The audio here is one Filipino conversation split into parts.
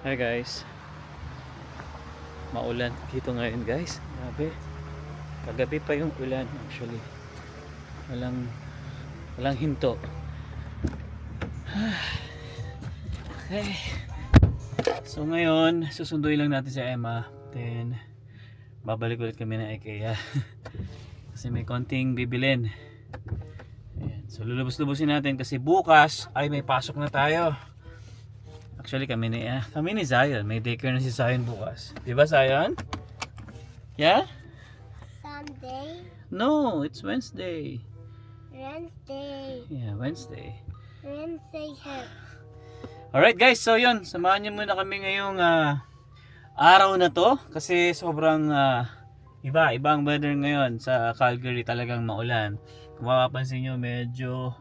Hi guys, maulan dito ngayon guys. Grabe, kagabi pa yung ulan actually. Walang hinto. Okay. So ngayon, susunduin lang natin si Emma. Then babalik ulit kami na IKEA. Kasi may konting bibilin. Ayan. So lulubos-lubosin natin kasi bukas ay may pasok na tayo. Actually kami ni Zion, may daycare na si Zion bukas. 'Di ba Zion? Yeah? Sunday, No, it's Wednesday. Wednesday, Yeah, Wednesday. Wednesday help. Alright guys, so yun, samahan niyo muna kami ngayong araw na to kasi sobrang ibang weather ngayon sa Calgary, talagang maulan. Kung mapapansin niyo, medyo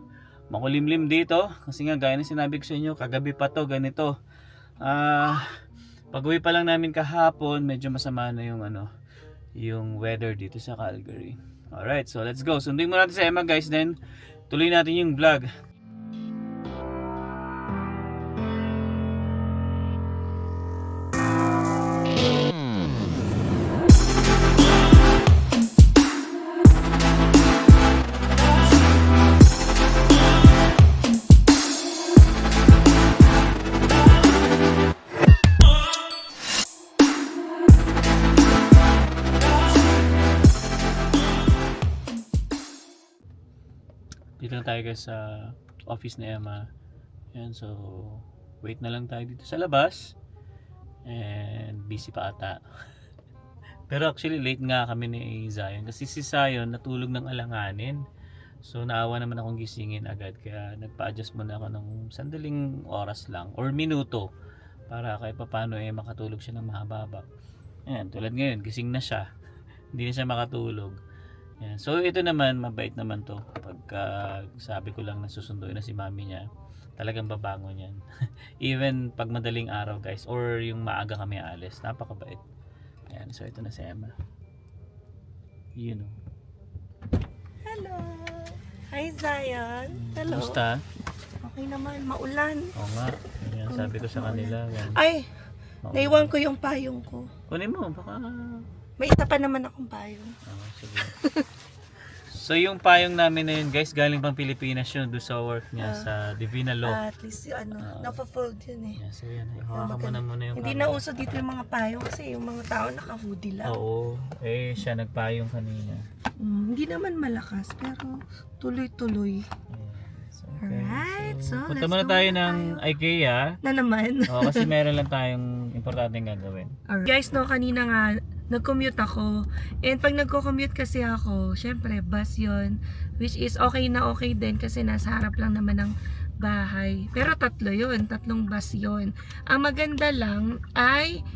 makulimlim dito kasi nga gaya ng sinabi ko sa inyo, kagabi pa to ganito. Pag-uwi pa lang namin kahapon, medyo masama na yung weather dito sa Calgary. Alright, so let's go. Sunduin mo natin sa Emma guys, then tuloy natin yung vlog. Dito na tayo guys sa office ni Emma. Yan, so wait na lang tayo dito sa labas. And busy pa ata. Pero actually late nga kami ni Zion kasi si Zion natulog ng alanganin. So naawa naman akong gisingin agad kaya nagpa-adjust muna ako ng sandaling oras lang or minuto para kahit papaano makatulog siya ng mahaba. Ayan, tulad ngayon gising na siya. Hindi na siya makatulog. Yan. So ito naman, mabait naman to. Pagka sabi ko lang na susunduin na si mami niya, talagang babangon yan. Even pag madaling araw guys, or yung maaga kami alis, napakabait. Yan. So ito na si Emma. You know. Hello! Hi Zion! Hello! Gusta? Okay naman, maulan. Oo nga. Yan, sabi ko sa kanila. Yan. Ay! Oo. Naiwan ko yung payong ko. Kunin mo, baka... May isa pa naman akong payong. Sige. So yung payong namin na yun guys, galing pang Pilipinas yun doon sa work niya sa Divina Law. At least yung nafa-fold yun eh. Yeah, so yan, hawakan mo na yung Hindi na uso dito yung mga payong kasi yung mga tao naka-hoodie lang. Oo, siya nagpayong kanina. Hindi naman malakas pero tuloy-tuloy. Yes, Alright, so punta let's muna go tayo na ng IKEA. Na naman. Kasi meron lang tayong importanteng gagawin. Alright. Guys, no, kanina nga, nag-commute ako. And pag nagko-commute kasi ako, syempre, bus yon, which is okay na okay din kasi nasa harap lang naman ng bahay. Pero tatlong bus yon. Ang maganda lang ay,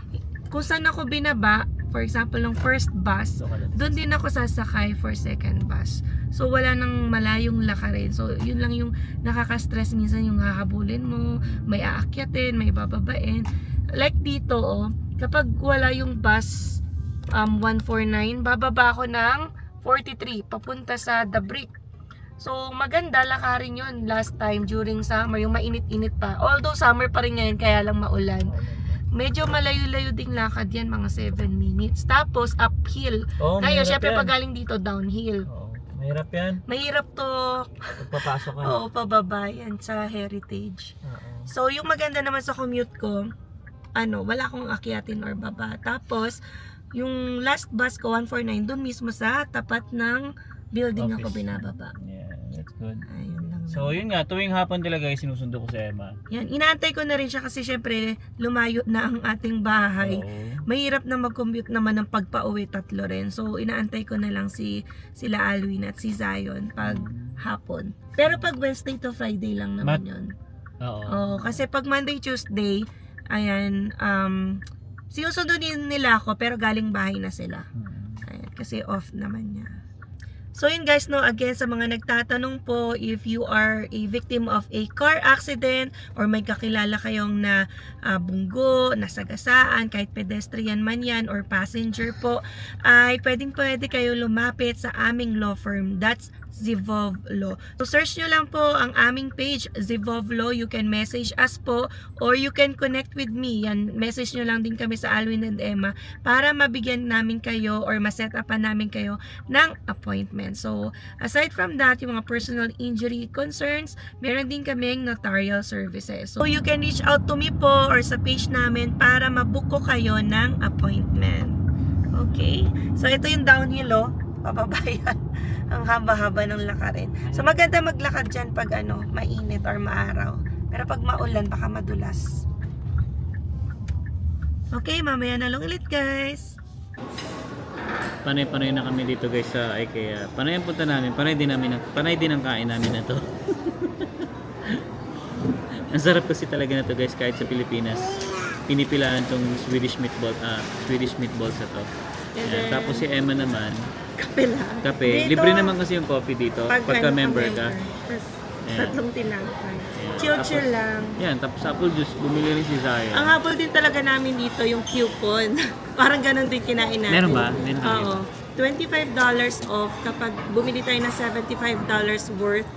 kung saan ako binaba, for example, ng first bus, doon din ako sasakay for second bus. So, wala nang malayong lakarin. So, yun lang yung nakaka-stress minsan, yung hahabulin mo, may aakyatin, may bababain. Like dito, kapag wala yung bus 149, bababa ako ng 43 papunta sa The Brick. So maganda lakarin yun last time during summer, yung mainit-init pa. Although summer pa rin ngayon kaya lang maulan. Medyo malayo-layo ding lakad yan, mga 7 minutes. Tapos uphill. Ngayon syempre pag galing dito downhill. Mahirap yan. Mahirap to. Pagpapasok ka. Oo, pababa yan sa Heritage. So yung maganda naman sa commute ko, wala akong akyatin or baba. Tapos yung last bus ko 149 doon mismo sa tapat ng building Office. ako binababa. Yeah, that's good. Ayun lang. So yun nga, tuwing hapon talaga sinusundo ko si Emma. Yan, inaantay ko na rin siya kasi syempre lumayo na ang ating bahay. Oo. Mahirap na mag-commute naman ng pagpa-uwi, tatlo rin. So inaantay ko na lang sila Alwin at si Zion pag hapon. Pero pag Wednesday to Friday lang naman yun. Oo. Kasi pag Monday, Tuesday, ayan, sinusundo nila ako pero galing bahay na sila. Ayan, kasi off naman niya. So yun guys, no, again sa mga nagtatanong po, if you are a victim of a car accident or may kakilala kayong na bunggo, nasagasaan, kahit pedestrian man yan or passenger po, ay pwede kayo lumapit sa aming law firm. That's Zivovlo. So search nyo lang po ang aming page, Zivovlo. You can message us po or you can connect with me. Yan, message nyo lang din kami sa Alwin and Emma para mabigyan namin kayo or ma-set upan namin kayo ng appointment. So aside from that, yung mga personal injury concerns, meron din kaming notarial services. So you can reach out to me po or sa page namin para mabook ko kayo ng appointment. Okay? So, ito yung downhill, oh. Pababa yan. Ang haba-haba ng lakarin. So, maganda maglakad dyan pag mainit or maaraw. Pero pag maulan, baka madulas. Okay, mamaya na lang ulit, guys. Panay-panay na kami dito guys sa IKEA. Panay ang punta namin, panay din ang kain namin na to. Ang sarap kasi talaga na to guys kahit sa Pilipinas. Pinipilaan tong Swedish meatballs na to. Ayan. Tapos si Emma naman, Kape lang. kape. Dito, Libre naman kasi yung coffee dito pagka member ka. Tapos, Ayan. tatlong tinapay. Ayan. Chill-chill Tapos, lang. Yan, tapos apple juice, bumili rin si Zaya. Ang habol din talaga namin dito yung coupon. Parang ganun din kinain natin. Meron ba? Meron ba? Oo. $25 off kapag bumili tayo ng $75 worth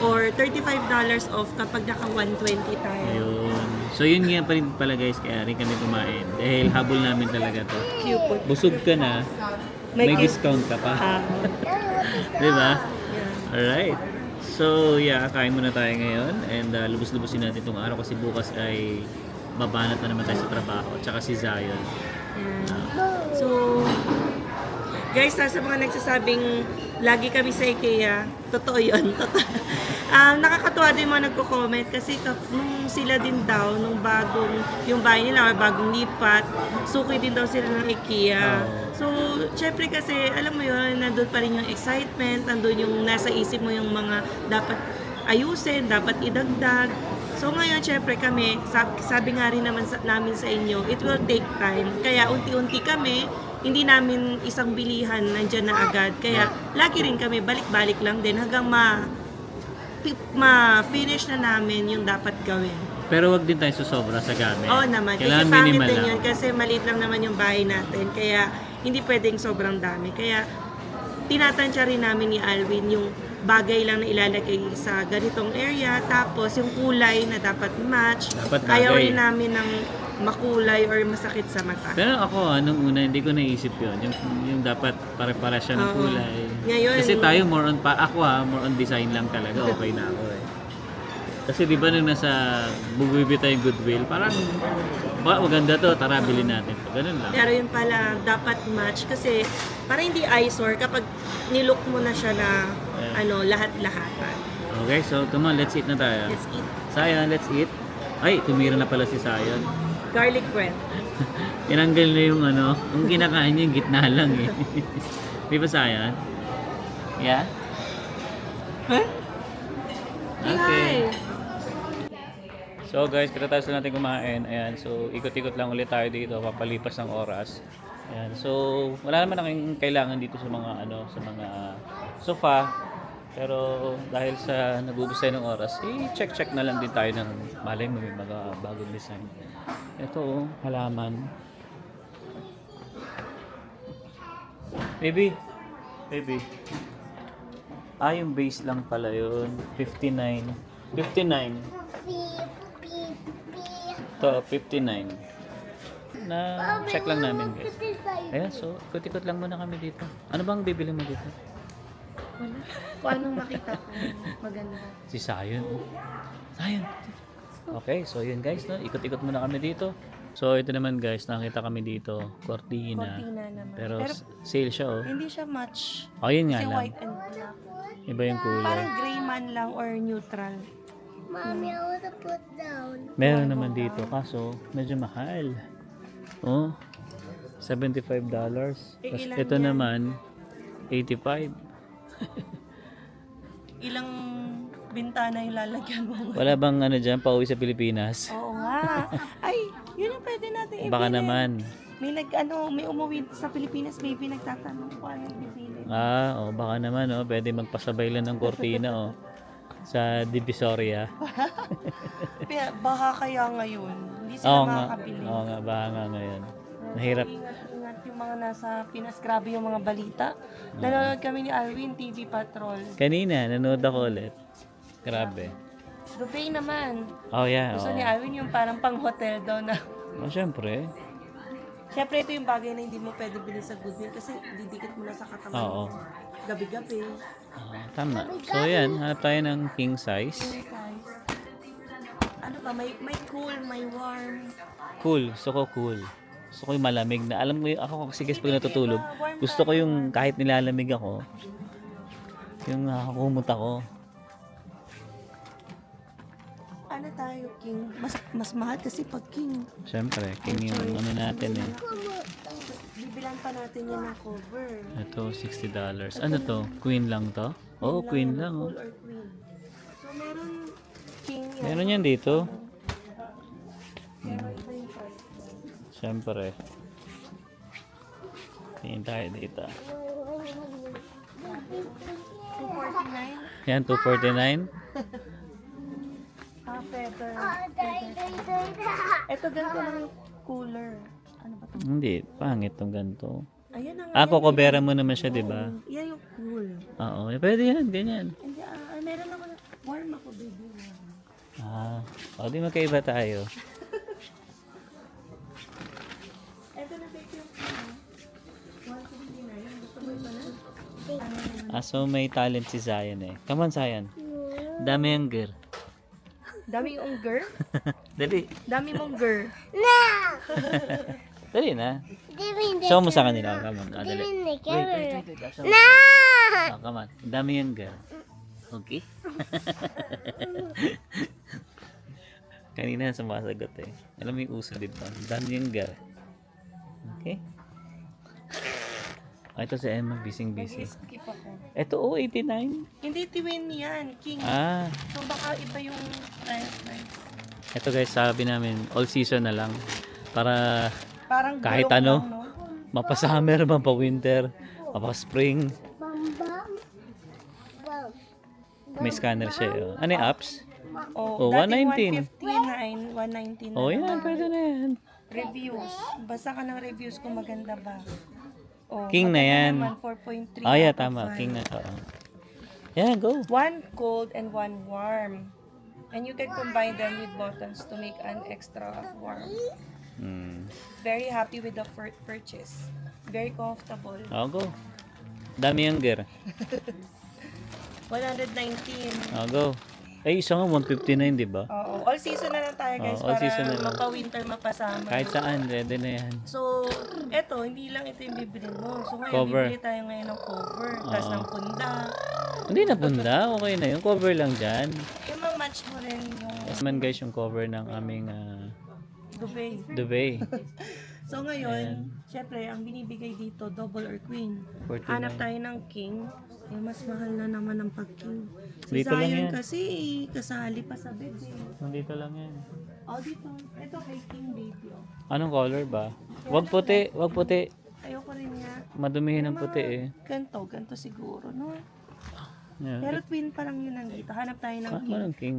or $35 off kapag naka 120 tayo. Ayun. So yun nga pa rin pala guys, kaya rin kami kumain. Dahil habol namin talaga to. Coupon. Busog ka na, may discount ka pa. Di ba? Yeah. Alright. So yeah, kain muna tayo ngayon. And lubos-lubosin natin itong araw kasi bukas ay babanat na naman tayo sa trabaho. Tsaka si Zion. Yeah. So, guys, sa mga nagsasabing lagi kami sa IKEA, totoo yun. Nakakatuwa din yung mga nagko-comment kasi nung sila din daw, nung yung bahay nila or bagong lipat, suki din daw sila ng IKEA. So, syempre kasi, alam mo yun, nandun pa rin yung excitement, nandun yung nasa isip mo yung mga dapat ayusin, dapat idagdag. So ngayon, syempre kami, sabi nga rin naman namin sa inyo, it will take time. Kaya unti-unti kami, hindi namin isang bilihan nandyan na agad. Kaya lagi rin kami balik-balik lang din hanggang ma-finish na namin yung dapat gawin. Pero wag din tayo susobra sa gamit. Oo naman, kasi Kailangan pangit minimal din lang. yun kasi maliit lang naman yung bahay natin. Kaya hindi pwedeng sobrang dami. Kaya tinatansya rin namin ni Alwin yung bagay lang na ilalagay sa ganitong area. Tapos yung kulay na dapat match. Dapat Ayaw bagay. rin namin ng makulay or masakit sa mata. Pero ako, nung una, hindi ko naisip yun. Yung dapat pare-para siya ng Oo. kulay. Ngayon, Kasi tayo more on design lang talaga. Okay na ako eh. Kasi di ba nung nasa bubibi tayong Goodwill, parang maganda to, tara bilhin natin to. Ganun lang. pero yun pala, dapat match kasi para hindi eyesore kapag nilook mo na siya na lahat-lahatan. Okay, so come on, let's eat na tayo. Let's eat Sayan, let's eat. Ay, tumira na pala si Sayan. garlic bread. Tinanggal na yung yung kinakain niya yung gitna lang eh. Di ba Sayan? Yeah? Huh? Okay. Hi! So guys, pagkatapos natin kumain, ayan, so ikot-ikot lang ulit tayo dito, papalipas ng oras. Ayan, so wala naman akong kailangan dito sa mga sa mga sofa. Pero dahil sa nagubos tayo ng oras, i-check na lang din tayo ng malay mo may mga bagong design. Ito, halaman. Baby. Yung base lang pala yun. 59. Ito, 59. Na check lang namin guys. Ayan, so ikot-ikot lang muna kami dito. Ano bang bibili mo dito? Wala. Kung anong makita ko, maganda. Si Sayon. Sayon. Okay, so yun guys, no? Ikot-ikot muna kami dito. So ito naman guys, nakita kami dito, cortina. Cortina naman. Pero Pero sale siya oh. hindi siya match. Oh, yun nga Kasi lang. white and black. Iba yung kulay. Parang gray man lang or neutral. Mommy, I want to put down. Meron naman dito, kaso medyo mahal. Oh, $75. Tapos ilan ito yan? naman, 85. Ilang bintana yung lalagyan mo? Wala bang dyan, pauwi sa Pilipinas? Oo nga. Ay, yun yung pwede natin ibili. Baka naman. May umuwi sa Pilipinas, baby, nagtatanong kung anong bibili. Baka naman, pwede magpasabay lang ng kortina, sa Divisoria. Baka kaya ngayon, hindi sila makakabili. Oo nga, baka nga ngayon. Mahirap. Ingat-ingat yung mga nasa Pinas. Grabe yung mga balita. Nanonood kami ni Alwin, TV Patrol. Kanina, nanood ako ulit. Grabe. Dubai naman. Oh, yeah. Gusto ni Oo. Alwin yung parang pang-hotel daw na. Oh, syempre. Siyempre, ito yung bagay na hindi mo pwede bilhin sa Goodwill kasi didikit mo na sa katawan Oo. mo. Gabi-gabi. Tama. So, yan. Hanap tayo ng king size. King size. Ano pa, may cool, may warm. Cool. Gusto ko cool. Gusto ko yung malamig na. Alam mo yung ako kasi guys pag natutulog, gusto ko yung kahit nilalamig ako, yung nakakumot ako. Ano tayo, king? Mas mahal kasi pag king. Siyempre, king yung ano natin eh. Bibilan pa natin yan ng cover. Ito, $60. Ano to? Queen lang to? Oo, queen lang. Oh. Cool or queen. So, meron king yan. Meron yan dito. Meron iba yung price. Siyempre. Tingin tayo dito. 249. Yan, $249. Feather. Ito ganito lang cooler. Ano ba to? Hindi, pangit tong ganito. Ayan ang Kokobera mo naman siya, di ba? yan yung cool. Oo, pwede yan, ganyan. Hindi, meron ako na warm ako, baby. Di magkaiba tayo. Ito na baby yung 159. Gusto mo ito na? So may talent si Zion eh. Come on, Zion. Dami yung girl. Dami yung girl? Dali. Dami mong girl. Dali na. Divin Show mo sa kanila. Come on. Dali. the Wait. Show mo. No! Come on. Dami yung girl. Okay? Kanina sumasagot eh. Alam mo yung uso dito. Dami yung girl. Okay? Ito si Emma, busy. Skip ako. Ito, 89. Hindi twin yan, king. So baka iba yung price. Ito guys, sabi namin, all season na lang. Para Parang kahit bulok ano, lang, no? mapa-summer, mapa-winter, mapa-spring. May scanner siya. Oh. Ano yung apps? Oh, dating 159, 119 na Oh, yan, naman. pwede na yan. Reviews. Basa ka ng reviews kung maganda ba. Oh, King na maganda yan. Naman, 4.3 Oh, yeah, out of tama. 5. King na. Oo. Yeah, go. One cold and one warm. And you can combine them with buttons to make an extra warm. Very happy with the purchase. Very comfortable. Oh, go. Dami yung gear. 119. Oh, go. Ay, isa nga 159, di ba? Oo. All season na lang tayo guys all para season na lang. mapa-winter, mapasama. Kahit saan, ready na yan. So, eto, hindi lang ito yung bibilin mo. So, ngayon, Cover. bibili tayo ngayon ng cover. Tapos ng punda. Hindi na bunda. Okay na yun. Cover lang dyan. Yung match mo rin yung Yes man guys, yung cover ng aming duvet. duvet. So, ngayon, syempre, ang binibigay dito, double or queen. 49. Hanap tayo ng king. Eh, mas mahal na naman ang pag-king. Si Dito lang Zion yan. kasi, kasali pa sa bed eh. Nandito lang yan. Oh, dito. Ito kay king baby. Oh. Anong color ba? Wag puti, wag puti. Ayoko rin nga. Madumihin ng puti eh. Ganto siguro, no? Yeah. Pero twin pa lang yun nandito. Hanap tayo ng king. Anong king?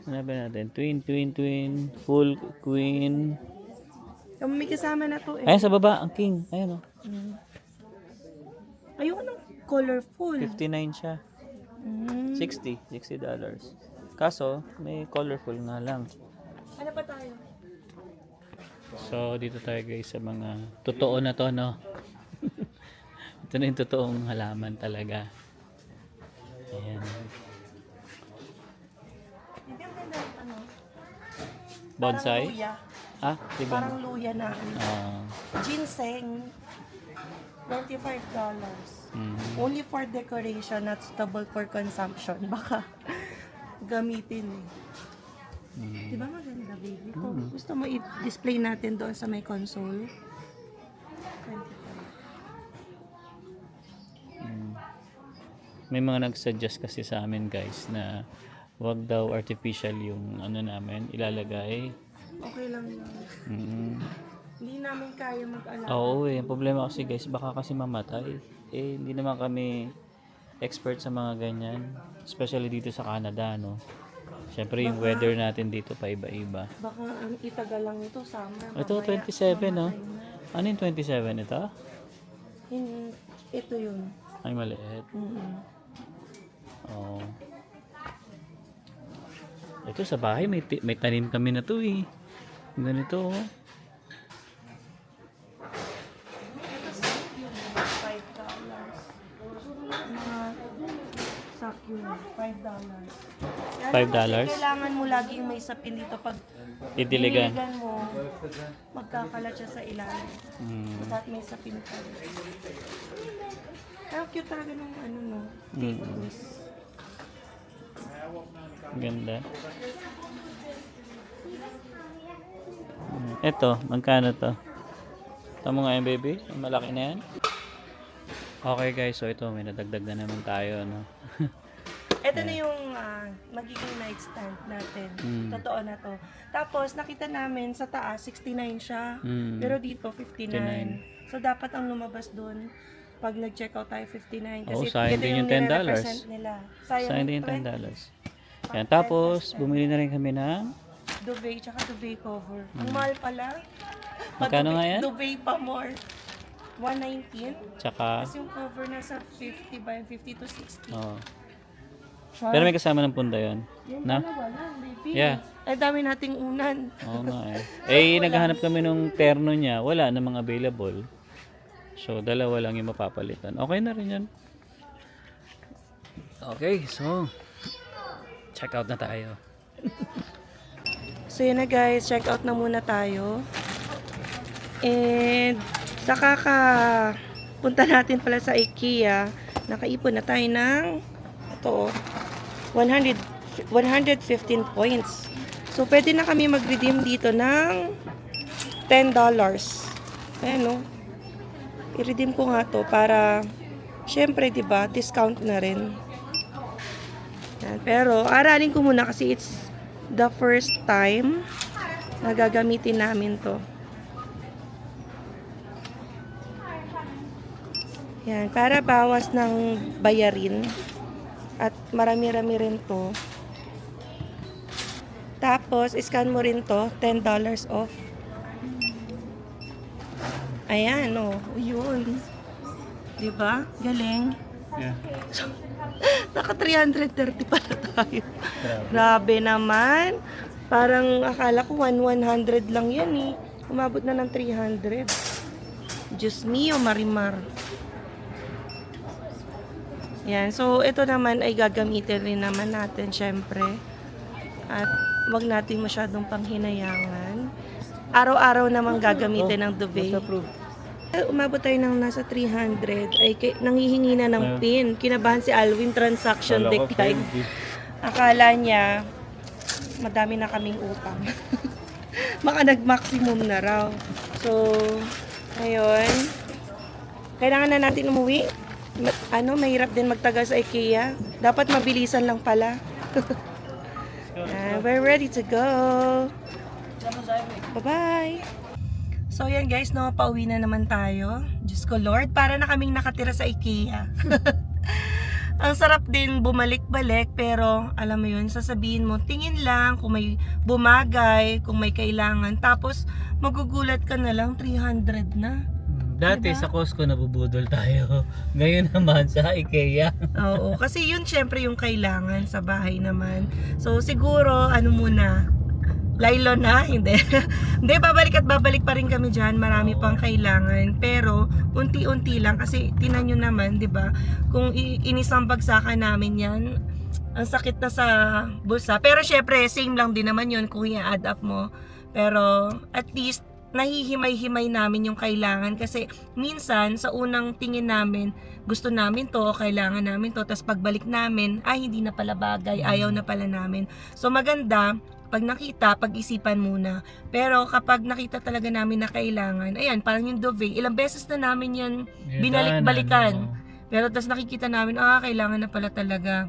Hanapin natin. Twin. Full queen. Yung may kasama na to eh. Ayan sa baba, ang king. Ayan o. Ayoko ng colorful. 59 siya. Mm. $60. Kaso, may colorful nga lang. Ano pa tayo? So, dito tayo guys sa mga totoo na to, no? Ito na yung totoong halaman talaga. Ayan. Hindi ang ganda ng ano. Bonsai? Parang luya. Ah, di ba? Parang luya na. ano. Ginseng. $25. Only for decoration, not suitable for consumption. Baka gamitin eh. Di ba maganda, baby? Kung gusto mo i-display natin doon sa may console. 25. May mga nag-suggest kasi sa amin guys na wag daw artificial yung ano namin ilalagay. Okay lang yun. Hindi namin kaya mag-alala. Oo eh, ang problema kasi guys, baka kasi mamatay. Eh, hindi naman kami expert sa mga ganyan. Especially dito sa Canada, no? Siyempre yung Baka- weather natin dito pa iba-iba. Baka ang itagal lang ito summer. Ito, 27, no? Ano yung 27 ito? Ito yun. Ay, maliit. Oh. Ito sa bahay, may tanim kami na to eh. Ganito, oh. Ito sa yun, $5. Mga sak yun, $5. $5? Kailangan mo laging may sapin dito pag Didiligan. mo, magkakalat siya sa ilalim. Dapat may sapin pa. Pero cute talaga ng ano no, cactus. Ganda. Ito, magkano to? Tama nga yung baby? Ang malaki na yan? Okay guys, so ito, may nadagdag na naman tayo, no? Ito na yung magiging nightstand natin. Totoo na to. Tapos, nakita namin sa taas, 69 siya. Pero dito, 59. So, dapat ang lumabas dun, pag nag-checkout tayo, 59. Kasi sayang ito din yung nire-represent $10. nila. Sayang din yung $10. Yan, tapos, bumili na rin kami ng... Duvet, tsaka duvet cover. Ang mahal pala. Magkano nga yan? Duvet pa more. 119. Tsaka... Tapos yung cover nasa 50 by 50 to 60. Oh. Pero may kasama ng punda yun. Na? Wala, baby. Yeah. Ay, dami nating unan. Oo nga eh. Eh, naghahanap kami nung terno niya. Wala namang available. So, dalawa lang yung mapapalitan. Okay na rin yan. Okay, so... check out na tayo. So yun na guys, check out na muna tayo. And sa punta natin pala sa IKEA, nakaipon na tayo ng ito, 115 points. So pwede na kami mag-redeem dito ng $10. Ayan no. I-redeem ko nga to para syempre 'di ba, discount na rin. Yan. Pero aralin ko muna kasi it's the first time na gagamitin namin to. Yan, para bawas ng bayarin at marami-rami rin to. Tapos, scan mo rin to, $10 off. Ayan, oh, yun. Diba? Galing. Yeah. Naka 330 pala tayo. Grabe naman. Parang akala ko 100 lang yan eh. Umabot na ng 300. Diyos mio, Marimar. Yan. So, ito naman ay gagamitin rin naman natin, syempre. At wag natin masyadong panghinayangan. Araw-araw naman gagamitin ng duvet. Umabot tayo ng nasa 300 ay nanghihingi na ng PIN. Kinabahan si Alwin, transaction declined. Akala niya madami na kaming utang. Baka nag-maximum na raw. So, ngayon, kailangan na natin umuwi. Mahirap din magtagal sa IKEA. Dapat mabilisan lang pala. We're ready to go. Bye-bye. So yan guys, no, pauwi na naman tayo. Diyos ko Lord, para na kaming nakatira sa IKEA. Ang sarap din bumalik-balik, pero alam mo yun, sasabihin mo, tingin lang kung may bumagay, kung may kailangan. Tapos magugulat ka na lang, 300 na. Dati Diba? sa Costco nabubudol tayo. Ngayon naman sa IKEA. Oo, kasi yun syempre yung kailangan sa bahay naman. So siguro, muna, Laylo na, hindi. Hindi, babalik at babalik pa rin kami dyan. Marami pang kailangan. Pero, unti-unti lang. Kasi, tinan nyo naman, di ba? Kung inisang bagsakan namin yan, ang sakit na sa bulsa. Pero, syempre, same lang din naman yun kung i-add up mo. Pero, at least, nahihimay-himay namin yung kailangan. Kasi, minsan, sa unang tingin namin, gusto namin to, kailangan namin to. Tapos, pagbalik namin, ay, hindi na pala bagay. Ayaw na pala namin. So, maganda, pag nakita, pag-isipan muna. Pero kapag nakita talaga namin na kailangan, ayan, parang yung duvet, ilang beses na namin yan binalik-balikan. Pero tas nakikita namin, kailangan na pala talaga.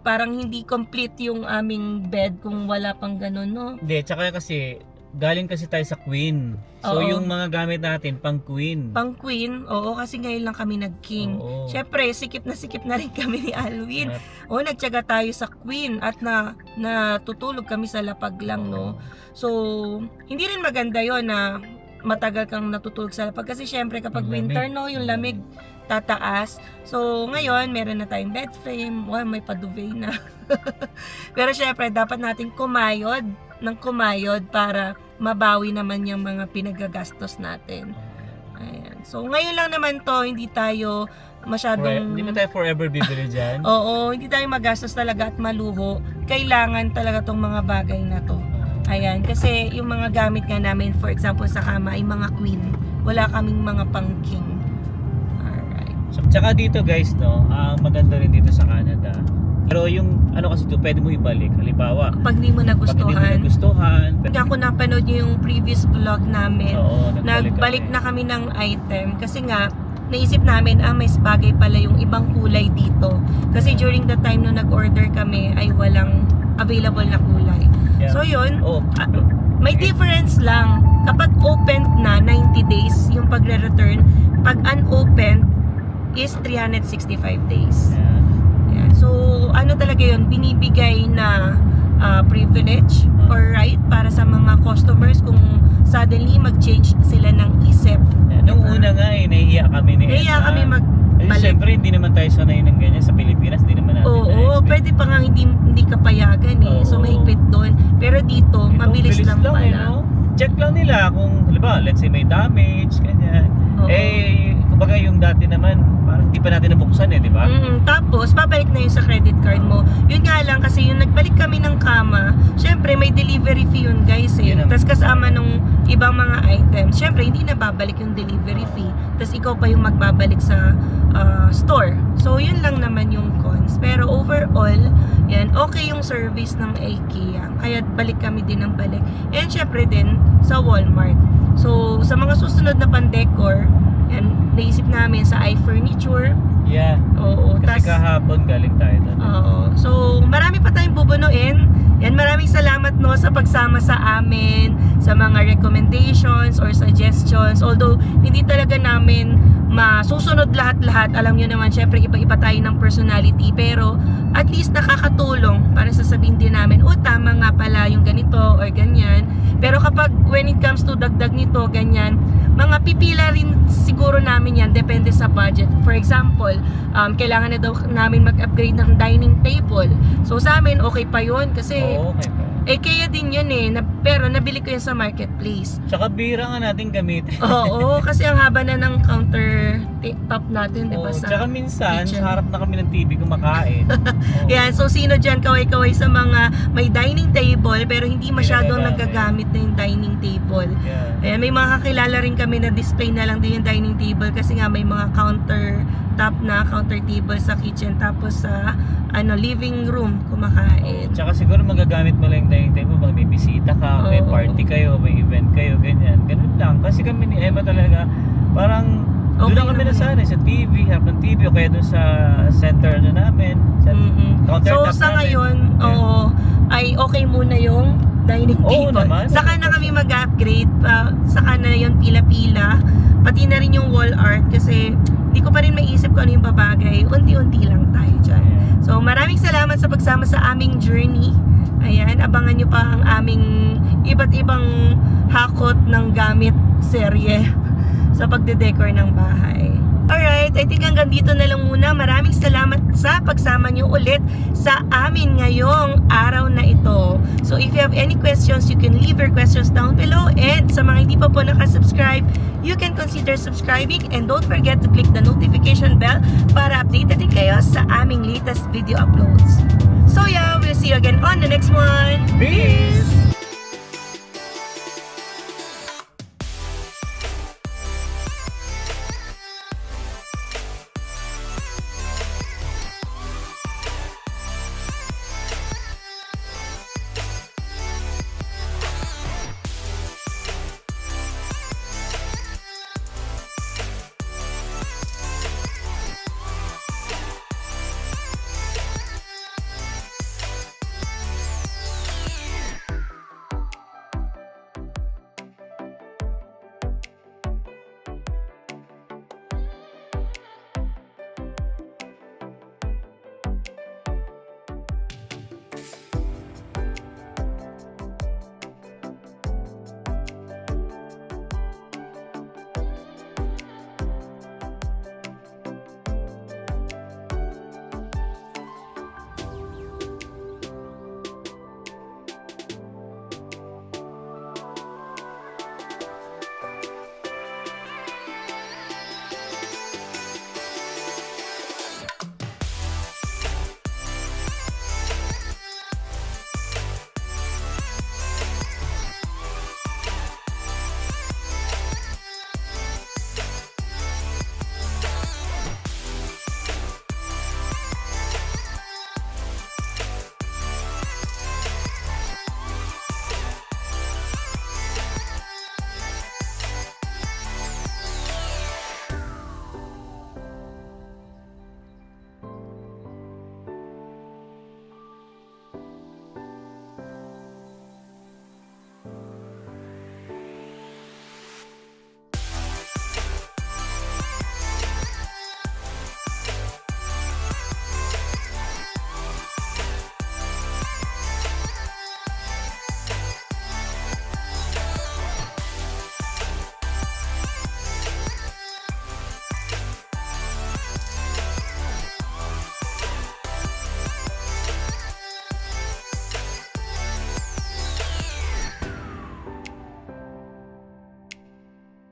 Parang hindi complete yung aming bed kung wala pang ganun, no? Hindi, tsaka kasi galing kasi tayo sa Queen. So Oo. yung mga gamit natin pang Queen. Pang Queen, oo, kasi ngayon lang kami nag-King. Oo. Syempre, sikip na rin kami ni Alwin. At, Oo, nagtyaga tayo sa Queen at natutulog kami sa lapag lang, no? So, hindi rin maganda yon na matagal kang natutulog sa lapag. Kasi syempre, kapag Yung lamig. winter, no, yung lamig tataas. So, ngayon, meron na tayong bed frame. Wow, may paduvet na. Pero syempre, dapat natin kumayod ng kumayod para mabawi naman yung mga pinagagastos natin. Ayan. So, ngayon lang naman to, hindi tayo masyadong... Hindi na tayo forever bibili dyan. Oo, hindi tayo magastos talaga at maluho. Kailangan talaga tong mga bagay na to. Ayan, kasi yung mga gamit nga namin, for example, sa kama ay mga queen. Wala kaming mga pang king. Alright. So, tsaka dito guys, no, ang maganda rin dito sa Canada. Pero yung ano kasi ito, pwede mo ibalik. Halimbawa, Pag di mo pag hindi mo nagustuhan, nagustuhan, pag ako napanood niyo yung previous vlog namin, oo, nagbalik na kami ng item. Kasi nga, naisip namin, may bagay pala yung ibang kulay dito. Kasi during the time na nag-order kami, ay walang available na kulay. Yeah. So yun, Oh, may difference lang. Kapag opened na, 90 days yung pagre-return. Pag unopened, is 365 days. yeah. Yeah. So, ano talaga yun, binibigay na privilege or right para sa mga customers kung suddenly mag-change sila ng isip. Nung una nga nahihiya kami ni Kaya Emma. kami Kasi magbalik. syempre hindi naman tayo sanay ng ganyan sa Pilipinas, hindi naman natin Oo, na-expect. pwede pa nga hindi kapayagan eh. So, Oo. mahigpit doon. Pero dito, Ito, mabilis bilis lang pala. no? Check lang nila kung, halimbawa, let's say may damage, ganyan. Oo. Kumbaga yung dati naman, parang hindi pa natin nabuksan di ba? Tapos, babalik na yun sa credit card mo. Yun nga lang, kasi yung nagbalik kami ng kama, syempre may delivery fee yun guys eh. Yun ang- Tapos kasama nung ibang mga items, syempre hindi na babalik yung delivery fee. Tapos ikaw pa yung magbabalik sa store. So, yun lang naman yung cons. Pero overall, yan, okay yung service ng IKEA. Kaya balik kami din ng balik. And syempre din sa Walmart. So, sa mga susunod na pan-decor, yan, naisip namin sa iFurniture. Yeah. Oo, Kasi kahapon galing tayo doon. Oo. So, marami pa tayong bubunuin. Yan, maraming salamat no sa pagsama sa amin, sa mga recommendations or suggestions. Although, hindi talaga namin masusunod lahat-lahat. Alam nyo naman, syempre, iba-iba tayo ng personality. Pero, at least nakakatulong para sasabihin din namin, tama nga pala yung ganito or ganyan. Pero kapag, when it comes to dagdag nito, ganyan, mga pipila rin siguro namin yan, depende sa budget. For example, kailangan na daw namin mag-upgrade ng dining table. So sa amin, okay pa yun kasi Oo, okay pa. kaya din yun pero nabili ko yun sa marketplace. Tsaka bira nga natin gamitin. Oo, kasi ang haba na ng counter top natin, di ba? Oo, Sa tsaka minsan, kitchen. sa harap na kami ng TV kumakain. Oo. Yan, so sino dyan kaway-kaway sa mga may dining table pero hindi masyadong nagagamit. nagagamit na yung dining table. Yeah. Ayan, may mga kakilala rin kami na display na lang din yung dining table kasi nga may mga counter top na counter table sa kitchen tapos sa living room kumakain. Tsaka siguro magagamit mo lang yung dining table pag may bisita ka, may Oo. party kayo, may event kayo, ganyan. Ganun lang. Kasi kami ni Emma talaga, parang doon Okay lang kami naman. nasanay sa TV, harap ng TV, o kaya doon sa center namin. Sa counter So top sa namin. ngayon, Yeah. ay okay muna yung dining Oo table. naman. Saka na kami mag-upgrade, saka na yung pila-pila, pati na rin yung wall art kasi hindi ko pa rin maisip kung ano yung babagay. Unti-unti lang tayo dyan. Yeah. So maraming salamat sa pagsama sa aming journey. Ayan, abangan nyo pa ang aming iba't ibang hakot ng gamit serye sa pagde-decor ng bahay. Alright, I think hanggang dito na lang muna. Maraming salamat sa pagsama nyo ulit sa amin ngayong araw na ito. So if you have any questions, you can leave your questions down below. And sa mga hindi pa po nakasubscribe, you can consider subscribing. And don't forget to click the notification bell para updated din kayo sa aming latest video uploads. So yeah, we'll see you again on the next one. Peace!